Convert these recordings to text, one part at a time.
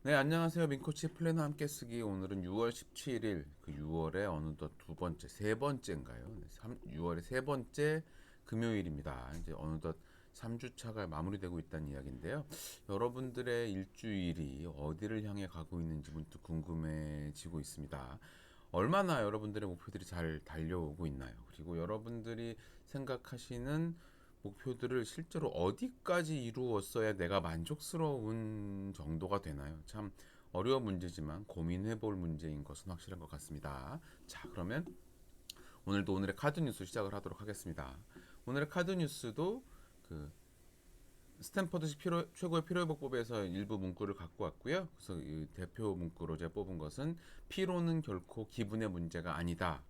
네, 안녕하세요. 민코치의 플래너 함께 쓰기. 오늘은 6월 17일, 6월의 어느덧 두 번째, 세 번째인가요? 6월의 세 번째 금요일입니다. 이제 어느덧 3주차가 마무리되고 있다는 이야기인데요. 여러분들의 일주일이 어디를 향해 가고 있는지 문득 궁금해지고 있습니다. 얼마나 여러분들의 목표들이 잘 달려오고 있나요? 그리고 여러분들이 생각하시는 목표들을 실제로 어디까지 이루었어야 내가 만족스러운 정도가 되나요? 참 어려운 문제지만 고민해 볼 문제인 것은 확실한 것 같습니다. 자, 그러면 오늘도 오늘의 카드 뉴스 시작을 하도록 하겠습니다. 오늘의 카드 뉴스도 그 스탠퍼드식 최고의 필요회복법에서 일부 문구를 갖고 왔고요. 그래서 이 대표 문구로 제가 뽑은 것은 피로는 결코 기분의 문제가 아니다.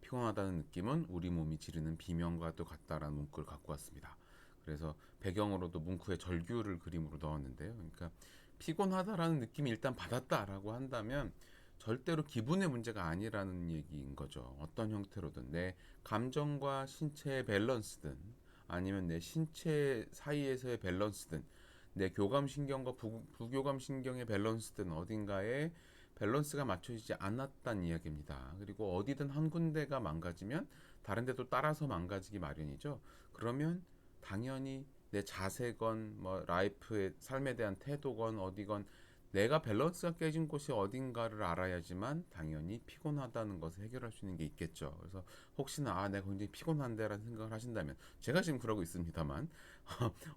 피곤하다는 느낌은 우리 몸이 지르는 비명과도 같다라는 문구를 갖고 왔습니다. 그래서 배경으로도 문구에 절규를 그림으로 넣었는데요. 그러니까 피곤하다라는 느낌이 일단 받았다라고 한다면 절대로 기분의 문제가 아니라는 얘기인 거죠. 어떤 형태로든 내 감정과 신체의 밸런스든 아니면 내 신체 사이에서의 밸런스든 내 교감신경과 부교감신경의 밸런스든 어딘가에 밸런스가 맞춰지지 않았다는 이야기입니다. 그리고 어디든 한 군데가 망가지면 다른 데도 따라서 망가지기 마련이죠. 그러면 당연히 내 자세건 뭐 라이프의 삶에 대한 태도건 어디건 내가 밸런스가 깨진 곳이 어딘가를 알아야지만 당연히 피곤하다는 것을 해결할 수 있는 게 있겠죠. 그래서 혹시나 내가 굉장히 피곤한데라는 생각을 하신다면 제가 지금 그러고 있습니다만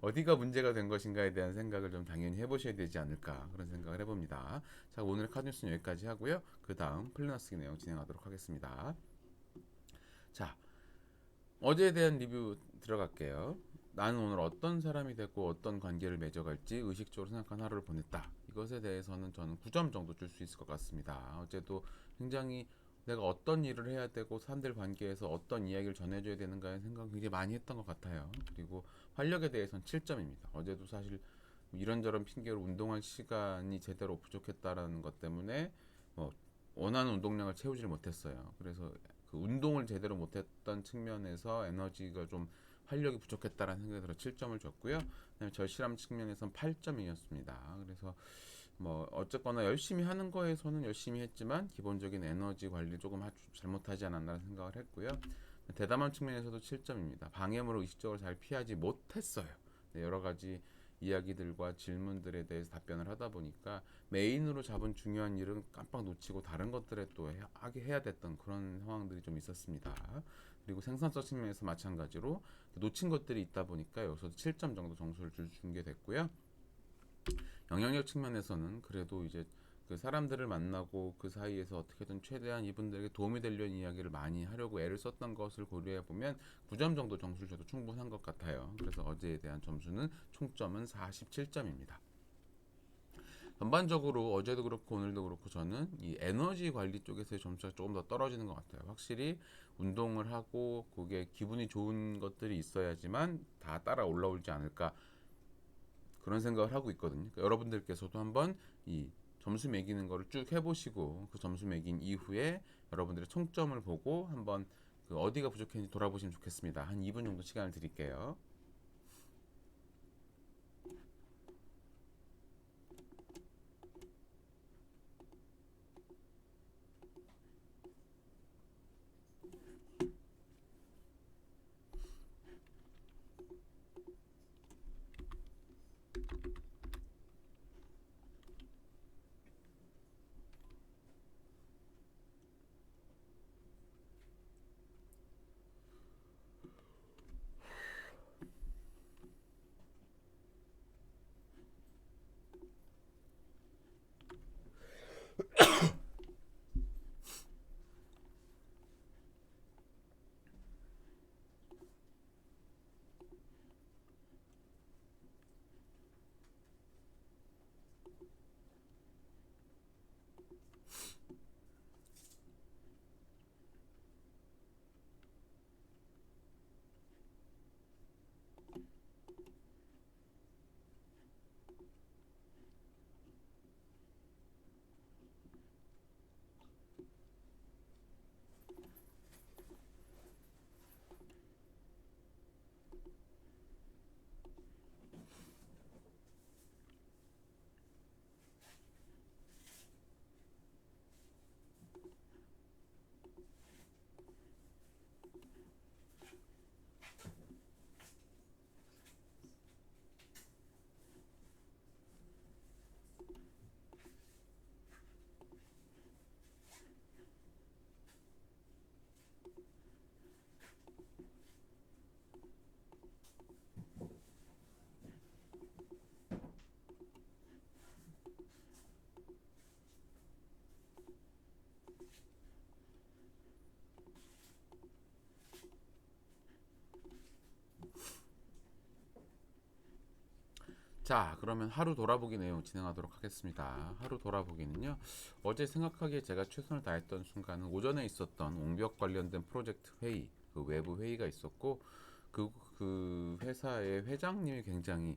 어디가 문제가 된 것인가에 대한 생각을 좀 당연히 해보셔야 되지 않을까 그런 생각을 해봅니다. 자, 오늘 카드 뉴스는 여기까지 하고요. 그 다음 플래너 쓰기 내용 진행하도록 하겠습니다. 자, 어제에 대한 리뷰 들어갈게요. 나는 오늘 어떤 사람이 되고 어떤 관계를 맺어갈지 의식적으로 생각한 하루를 보냈다. 이것에 대해서는 저는 9점 정도 줄 수 있을 것 같습니다. 어제도 굉장히 내가 어떤 일을 해야 되고 사람들 관계에서 어떤 이야기를 전해줘야 되는가에 생각을 굉장히 많이 했던 것 같아요. 그리고 활력에 대해서는 7점입니다. 어제도 사실 이런저런 핑계로 운동할 시간이 제대로 부족했다라는 것 때문에 뭐 원하는 운동량을 채우지를 못했어요. 그래서 그 운동을 제대로 못했던 측면에서 에너지가 좀 활력이 부족했다라는 생각이 들어 7점을 줬고요. 그다음에 절실함 측면에서는 8점이었습니다. 그래서 뭐 어쨌거나 열심히 하는 거에서는 열심히 했지만 기본적인 에너지 관리 조금 잘못하지 않았나 생각을 했고요. 대담한 측면에서도 7점입니다. 방해물을 의식적으로 잘 피하지 못했어요. 네, 여러 가지 이야기들과 질문들에 대해서 답변을 하다 보니까 메인으로 잡은 중요한 일은 깜빡 놓치고 다른 것들에 또 하게 해야 됐던 그런 상황들이 좀 있었습니다. 그리고 생산성 측면에서 마찬가지로 놓친 것들이 있다 보니까 여기서도 7점 정도 점수를 준 게 됐고요. 영향력 측면에서는 그래도 이제 그 사람들을 만나고 그 사이에서 어떻게든 최대한 이분들에게 도움이 되려는 이야기를 많이 하려고 애를 썼던 것을 고려해 보면 9점 정도 점수를 줘도 충분한 것 같아요. 그래서 어제에 대한 점수는 총점은 47점입니다. 전반적으로 어제도 그렇고 오늘도 그렇고 저는 이 에너지 관리 쪽에서의 점수가 조금 더 떨어지는 것 같아요. 확실히 운동을 하고 그게 기분이 좋은 것들이 있어야지만 다 따라 올라오지 않을까 그런 생각을 하고 있거든요. 그러니까 여러분들께서도 한번 이 점수 매기는 거를 쭉 해보시고 그 점수 매긴 이후에 여러분들의 총점을 보고 한번 그 어디가 부족했는지 돌아보시면 좋겠습니다. 한 2분 정도 시간을 드릴게요. 자, 그러면 하루 돌아보기 내용 진행하도록 하겠습니다. 하루 돌아보기는요, 어제 생각하기에 제가 최선을 다했던 순간은 오전에 있었던 옹벽 관련된 프로젝트 회의, 그 외부 회의가 있었고, 그 회사의 회장님이 굉장히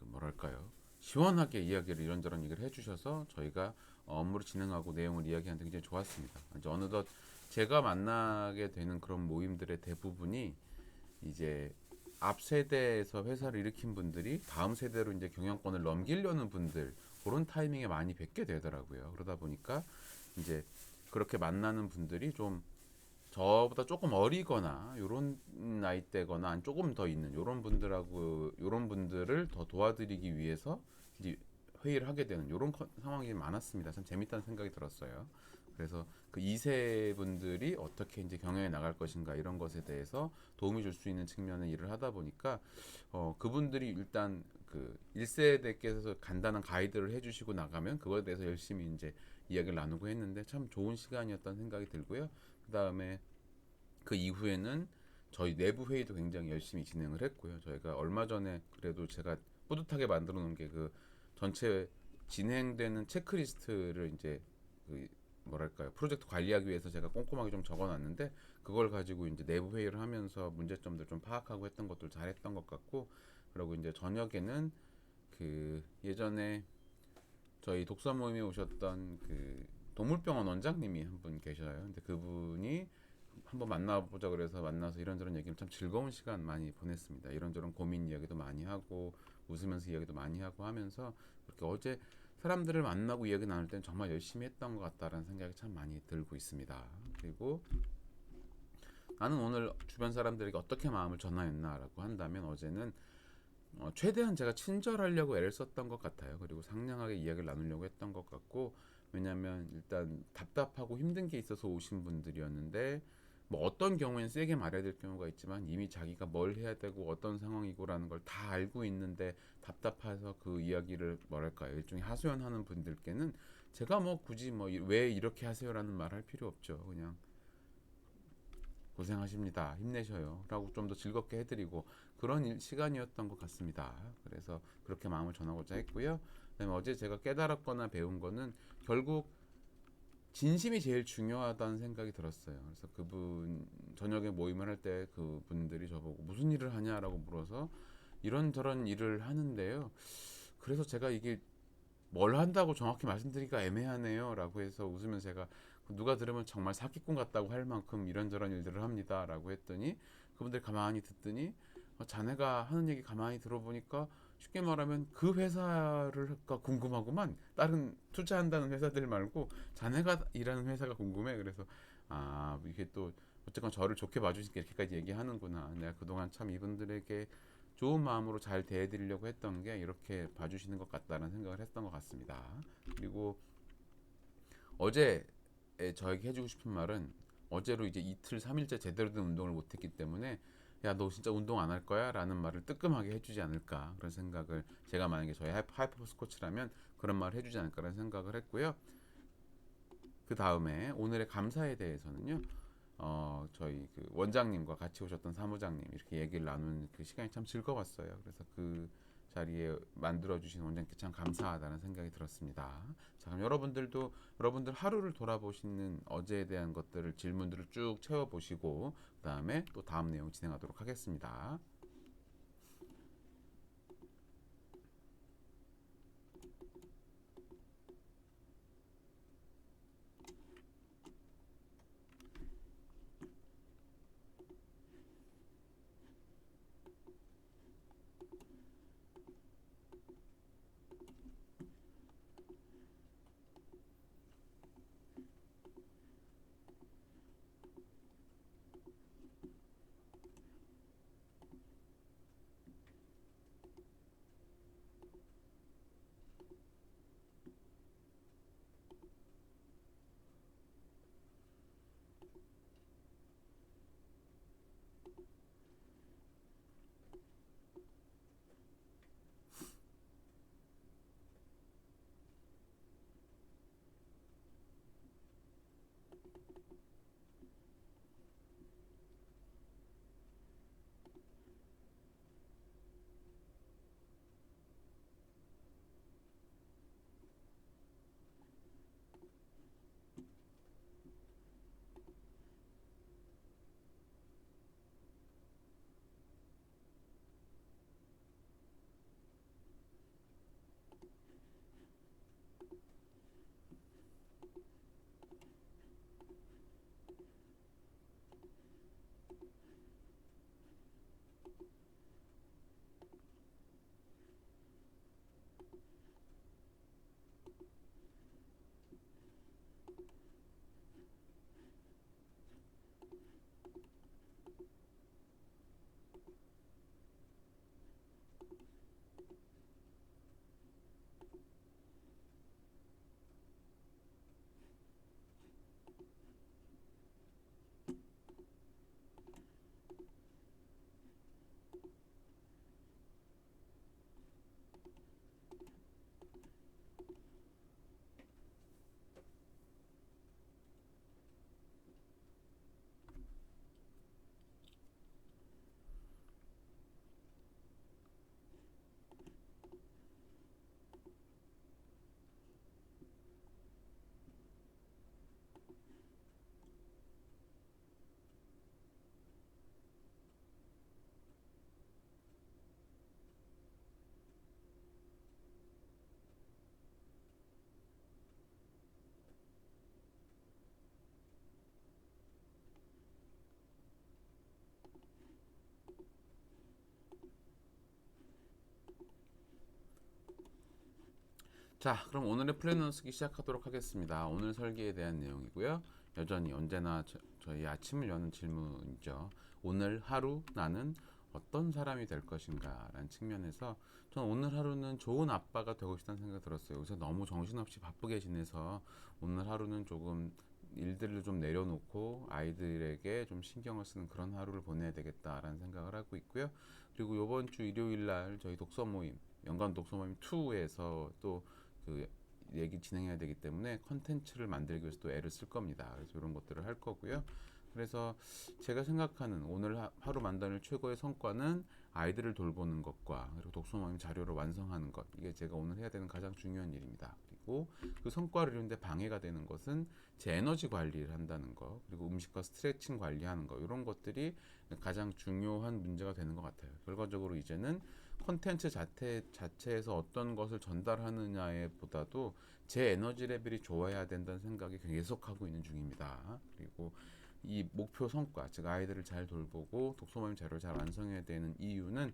뭐랄까요, 시원하게 이야기를 이런저런 얘기를 해주셔서 저희가 업무를 진행하고 내용을 이야기하는데 굉장히 좋았습니다. 이제 어느덧 제가 만나게 되는 그런 모임들의 대부분이 이제 앞 세대에서 회사를 일으킨 분들이 다음 세대로 이제 경영권을 넘기려는 분들, 그런 타이밍에 많이 뵙게 되더라고요. 그러다 보니까 이제 그렇게 만나는 분들이 좀 저보다 조금 어리거나 요런 나이대거나 조금 더 있는 요런 분들하고 요런 분들을 더 도와드리기 위해서 이제 회의를 하게 되는 요런 상황이 많았습니다. 참 재밌다는 생각이 들었어요. 그래서 그 2세 분들이 어떻게 이제 경영해 나갈 것인가 이런 것에 대해서 도움이 줄 수 있는 측면의 일을 하다 보니까 그분들이 일단 그 1세대께서 간단한 가이드를 해주시고 나가면 그거에 대해서 열심히 이제 이야기를 나누고 했는데 참 좋은 시간이었던 생각이 들고요. 그 다음에 그 이후에는 저희 내부 회의도 굉장히 열심히 진행을 했고요. 저희가 얼마 전에 그래도 제가 뿌듯하게 만들어 놓은 게 그 전체 진행되는 체크리스트를 이제 그 뭐랄까요, 프로젝트 관리하기 위해서 제가 꼼꼼하게 좀 적어놨는데 그걸 가지고 이제 내부 회의를 하면서 문제점들 좀 파악하고 했던 것들 잘했던 것 같고, 그리고 이제 저녁에는 그 예전에 저희 독서 모임에 오셨던 그 동물병원 원장님이 한 분 계셔요. 근데 그분이 한번 만나보자 그래서 만나서 이런저런 얘기를 참 즐거운 시간 많이 보냈습니다. 이런저런 고민 이야기도 많이 하고 웃으면서 이야기도 많이 하고 하면서 그렇게 어제 사람들을 만나고 이야기 나눌 때는 정말 열심히 했던 것 같다라는 생각이 참 많이 들고 있습니다. 그리고 나는 오늘 주변 사람들에게 어떻게 마음을 전하였나라고 한다면 어제는 최대한 제가 친절하려고 애를 썼던 것 같아요. 그리고 상냥하게 이야기를 나누려고 했던 것 같고, 왜냐하면 일단 답답하고 힘든 게 있어서 오신 분들이었는데 뭐 어떤 경우에는 세게 말해야 될 경우가 있지만 이미 자기가 뭘 해야 되고 어떤 상황이고라는 걸 다 알고 있는데 답답해서 그 이야기를 뭐랄까요, 일종의 하소연하는 분들께는 제가 뭐 굳이 뭐 왜 이렇게 하세요라는 말 할 필요 없죠. 그냥 고생하십니다. 힘내셔요. 라고 좀 더 즐겁게 해드리고 그런 시간이었던 것 같습니다. 그래서 그렇게 마음을 전하고자 했고요. 그다음에 어제 제가 깨달았거나 배운 거는 결국 진심이 제일 중요하다는 생각이 들었어요. 그래서 그분 저녁에 모임을 할 때 그분들이 저보고 무슨 일을 하냐라고 물어서 이런저런 일을 하는데요. 그래서 제가 이게 뭘 한다고 정확히 말씀드리기가 애매하네요 라고 해서 웃으면 제가 누가 들으면 정말 사기꾼 같다고 할 만큼 이런저런 일들을 합니다 라고 했더니 그분들 가만히 듣더니 자네가 하는 얘기 가만히 들어보니까 쉽게 말하면 그 회사가 궁금하구만, 다른 투자한다는 회사들 말고 자네가 일하는 회사가 궁금해. 그래서 아, 이게 또 어쨌건 저를 좋게 봐주시니까 이렇게까지 얘기하는구나. 내가 그동안 참 이분들에게 좋은 마음으로 잘 대해드리려고 했던 게 이렇게 봐주시는 것 같다는 생각을 했던 것 같습니다. 그리고 어제 저에게 해주고 싶은 말은 어제로 이제 이틀 3일째 제대로 된 운동을 못했기 때문에 야 너 진짜 운동 안 할 거야? 라는 말을 뜨끔하게 해주지 않을까 그런 생각을, 제가 만약에 저희 하이퍼포스 코치라면 그런 말을 해주지 않을까라는 생각을 했고요. 그 다음에 오늘의 감사에 대해서는요, 저희 그 원장님과 같이 오셨던 사무장님 이렇게 얘기를 나누는 그 시간이 참 즐거웠어요. 그래서 그 자리에 만들어주신 원장님께 참 감사하다는 생각이 들었습니다. 자, 그럼 여러분들도 여러분들 하루를 돌아보시는 어제에 대한 것들을 질문들을 쭉 채워보시고 그 다음에 또 다음 내용 진행하도록 하겠습니다. 자, 그럼 오늘의 플래너 쓰기 시작하도록 하겠습니다. 오늘 설계에 대한 내용이고요. 여전히 언제나 저희 아침을 여는 질문이죠. 오늘 하루 나는 어떤 사람이 될 것인가 라는 측면에서 저는 오늘 하루는 좋은 아빠가 되고 싶다는 생각이 들었어요. 요새 너무 정신없이 바쁘게 지내서 오늘 하루는 조금 일들을 좀 내려놓고 아이들에게 좀 신경을 쓰는 그런 하루를 보내야 되겠다라는 생각을 하고 있고요. 그리고 이번 주 일요일 날 저희 독서 모임, 연간 독서 모임 2에서 또 그 얘기 진행해야 되기 때문에 컨텐츠를 만들기 위해서 또 애를 쓸 겁니다. 그래서 이런 것들을 할 거고요. 그래서 제가 생각하는 오늘 하루 만드는 최고의 성과는 아이들을 돌보는 것과 그리고 독서 모임 자료를 완성하는 것, 이게 제가 오늘 해야 되는 가장 중요한 일입니다. 그리고 그 성과를 이루는데 방해가 되는 것은 제 에너지 관리를 한다는 거, 그리고 음식과 스트레칭 관리하는 거, 이런 것들이 가장 중요한 문제가 되는 것 같아요. 결과적으로 이제는 콘텐츠 자체에서 어떤 것을 전달하느냐에 보다도 제 에너지 레벨이 좋아야 된다는 생각이 계속하고 있는 중입니다. 그리고 이 목표 성과, 즉 아이들을 잘 돌보고 독서 모임 자료를 잘 완성해야 되는 이유는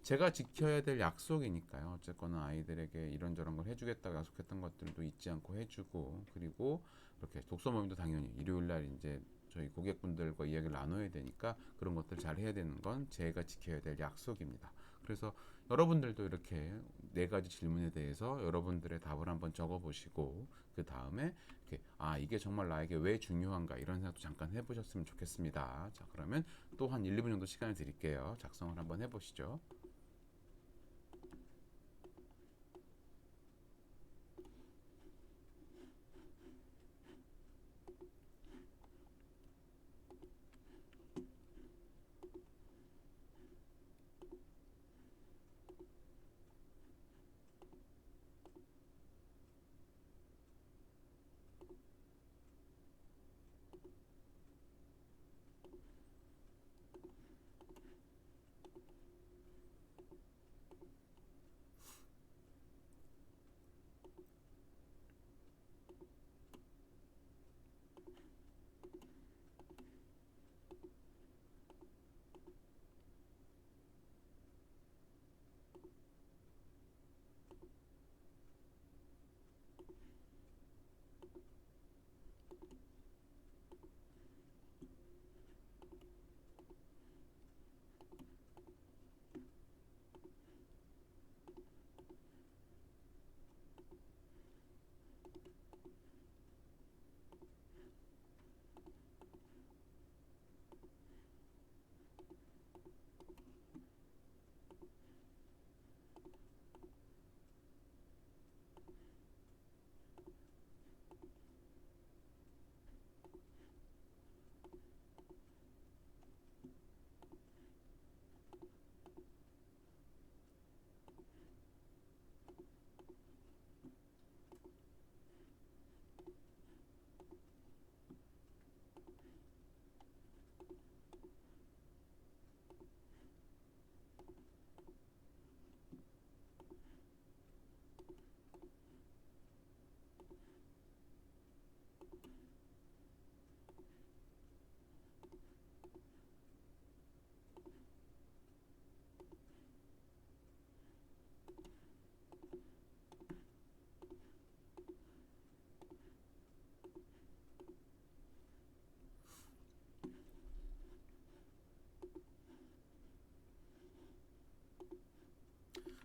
제가 지켜야 될 약속이니까요. 어쨌거나 아이들에게 이런저런 걸 해주겠다고 약속했던 것들도 잊지 않고 해주고, 그리고 이렇게 독서 모임도 당연히 일요일 날 이제 저희 고객분들과 이야기를 나눠야 되니까 그런 것들 잘 해야 되는 건 제가 지켜야 될 약속입니다. 그래서 여러분들도 이렇게 네 가지 질문에 대해서 여러분들의 답을 한번 적어보시고 그 다음에 이렇게 이게 정말 나에게 왜 중요한가 이런 생각도 잠깐 해보셨으면 좋겠습니다. 자, 그러면 또 한 1, 2분 정도 시간을 드릴게요. 작성을 한번 해보시죠.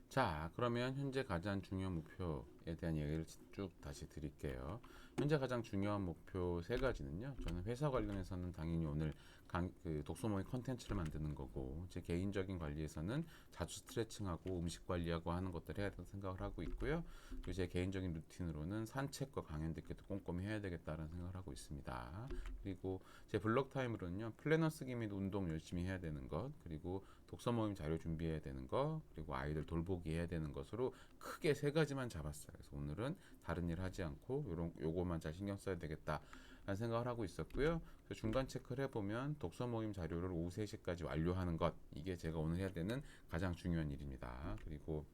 자, 그러면 현재 가장 중요한 목표에 대한 얘기를 쭉 다시 드릴게요. 현재 가장 중요한 목표 세 가지는요. 저는 회사 관련해서는 당연히 오늘 그 독서 모임 컨텐츠를 만드는 거고, 제 개인적인 관리에서는 자주 스트레칭하고 음식 관리하고 하는 것들을 해야 된다고 생각을 하고 있고요. 그리고 제 개인적인 루틴으로는 산책과 강연 듣기도 꼼꼼히 해야 되겠다는 생각을 하고 있습니다. 그리고 제 블록 타임으로는요. 플래너 쓰기 및 운동 열심히 해야 되는 것, 그리고 독서 모임 자료 준비해야 되는 거, 그리고 아이들 돌보기 해야 되는 것으로 크게 세 가지만 잡았어요. 그래서 오늘은 다른 일 하지 않고 요거만 잘 신경 써야 되겠다 라는 생각을 하고 있었고요. 그래서 중간 체크를 해보면 독서 모임 자료를 오후 3시까지 완료하는 것, 이게 제가 오늘 해야 되는 가장 중요한 일입니다. 그리고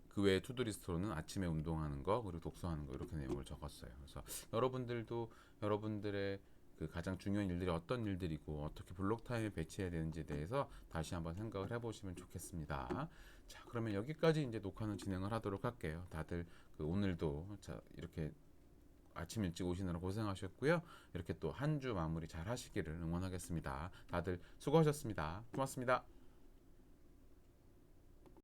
그 외에 투두리스트로는 아침에 운동하는 거 그리고 독서하는 거 이렇게 내용을 적었어요. 그래서 여러분들도 여러분들의 그 가장 중요한 일들이 어떤 일들이고 어떻게 블록 타임에 배치해야 되는지에 대해서 다시 한번 생각을 해보시면 좋겠습니다. 자, 그러면 여기까지 이제 녹화는 진행을 하도록 할게요. 다들 그 오늘도 자 이렇게 아침 일찍 오시느라 고생하셨고요. 이렇게 또 한 주 마무리 잘 하시기를 응원하겠습니다. 다들 수고하셨습니다. 고맙습니다.